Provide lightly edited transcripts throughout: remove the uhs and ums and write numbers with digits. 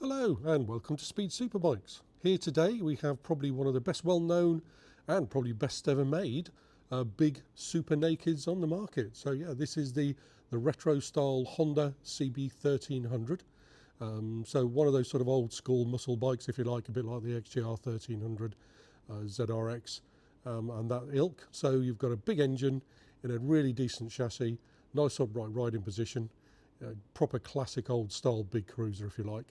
Hello and welcome to Speed Superbikes. Here today we have probably one of the best well known and probably best ever made big super nakeds on the market. So yeah, this is the retro style Honda CB1300. So one of those sort of old school muscle bikes, if you like, a bit like the XJR1300 ZRX and that ilk. So you've got a big engine in a really decent chassis, nice upright riding position, proper classic old style big cruiser if you like.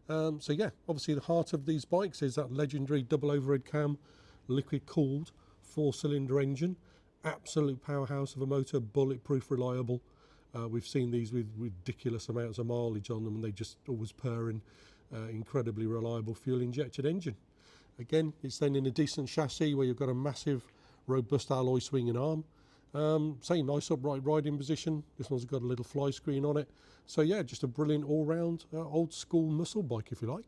So yeah, obviously the heart of these bikes is that legendary double overhead cam, liquid cooled 4-cylinder engine, absolute powerhouse of a motor, bulletproof, reliable. We've seen these with ridiculous amounts of mileage on them and they just always purr in incredibly reliable fuel injected engine. Again, it's then in a decent chassis where you've got a massive robust alloy swinging arm. Same nice upright riding position. This one's got a little fly screen on it. So yeah, just a brilliant all-round old school muscle bike if you like.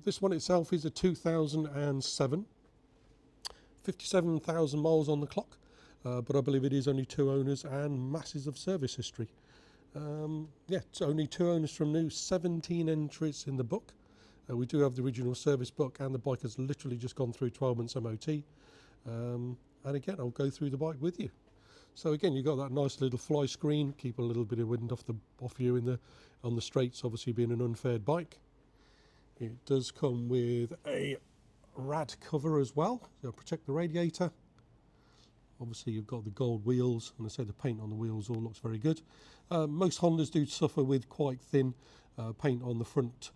This one itself is a 2007, 57,000 miles on the clock, but I believe it is only 2 owners and masses of service history. Yeah, it's only 2 owners from new, 17 entries in the book. We do have the original service book and the bike has literally just gone through 12 months MOT. And again, I'll go through the bike with you. So again, you've got that nice little fly screen, keep a little bit of wind off you on the straights, obviously being an unfaired bike. It does come with a rad cover as well, to protect the radiator. Obviously you've got the gold wheels, and I say the paint on the wheels all looks very good. Most Hondas do suffer with quite thin paint on the front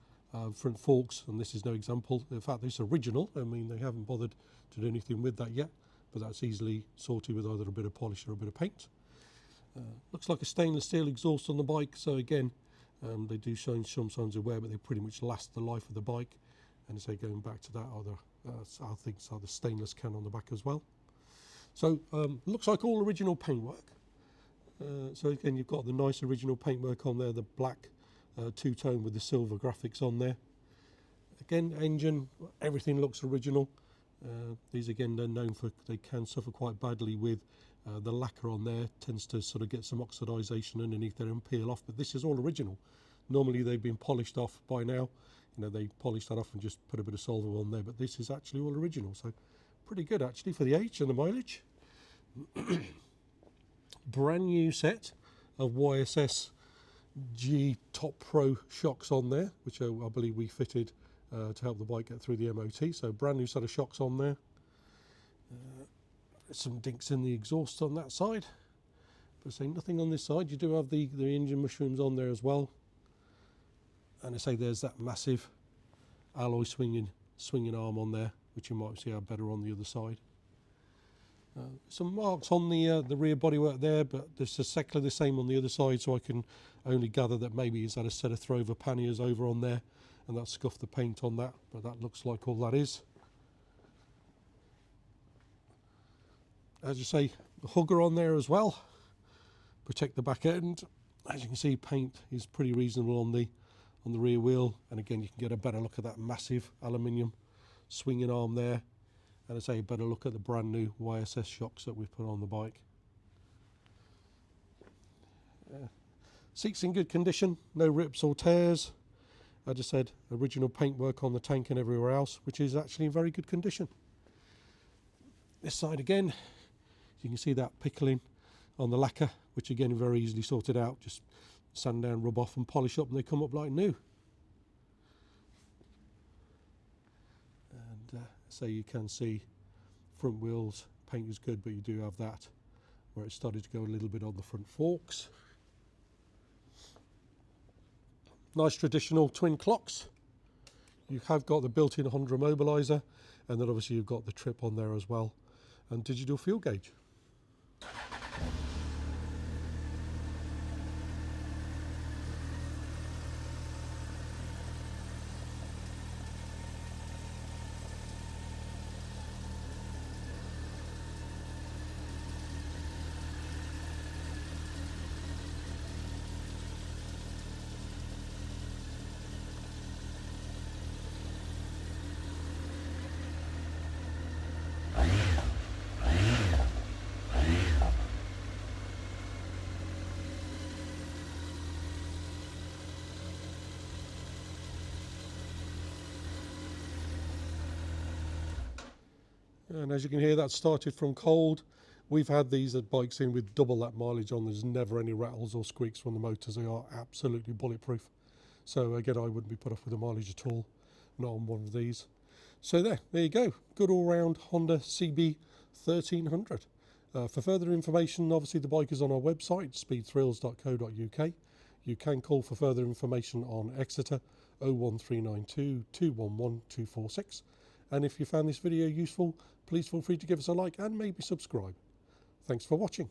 forks, and this is no example. In fact, this is original. I mean, they haven't bothered to do anything with that yet, but that's easily sorted with either a bit of polish or a bit of paint. Looks like a stainless steel exhaust on the bike, so again, they do show some signs of wear, but they pretty much last the life of the bike. And as I say, going back to that other, I think it's either stainless can on the back as well. So looks like all original paintwork. So again, you've got the nice original paintwork on there, the black two-tone with the silver graphics on there. Again, engine, everything looks original. These again, they're known for, they can suffer quite badly with the lacquer on there, tends to sort of get some oxidization underneath there and peel off, but this is all original. Normally they've been polished off by now, you know, they polish that off and just put a bit of solver on there, but this is actually all original, so pretty good actually for the age and the mileage. Brand new set of YSS G-TOP Pro shocks on there, which I believe we fitted to help the bike get through the MOT. So brand new set of shocks on there. Some dinks in the exhaust on that side, but say nothing on this side. You do have the engine mushrooms on there as well. And I say there's that massive alloy swinging arm on there, which you might see how better on the other side. Some marks on the rear bodywork there, but there's exactly the same on the other side, so I can only gather that maybe he's had a set of throwover panniers over on there and that scuffed the paint on that, but that looks like all that is. As you say, the hugger on there as well, protect the back end. As you can see, paint is pretty reasonable on the rear wheel, and again you can get a better look at that massive aluminium swinging arm there. And I say a better look at the brand new YSS shocks that we've put on the bike. Seats in good condition, no rips or tears. I just said original paintwork on the tank and everywhere else, which is actually in very good condition. This side again, you can see that pickling on the lacquer, which again very easily sorted out. Just sand down, rub off and polish up and they come up like new. And so you can see front wheels paint is good, but you do have that where it started to go a little bit on the front forks. Nice traditional twin clocks. You have got the built-in Honda immobiliser, and then obviously you've got the trip on there as well, and digital fuel gauge. And as you can hear, that started from cold. We've had these bikes in with double that mileage on. There's never any rattles or squeaks from the motors. They are absolutely bulletproof. So again, I wouldn't be put off with the mileage at all, not on one of these. So there you go. Good all-round Honda CB1300. For further information, obviously the bike is on our website, speedthrills.co.uk. You can call for further information on Exeter 01392 211 246. And if you found this video useful, please feel free to give us a like and maybe subscribe. Thanks for watching.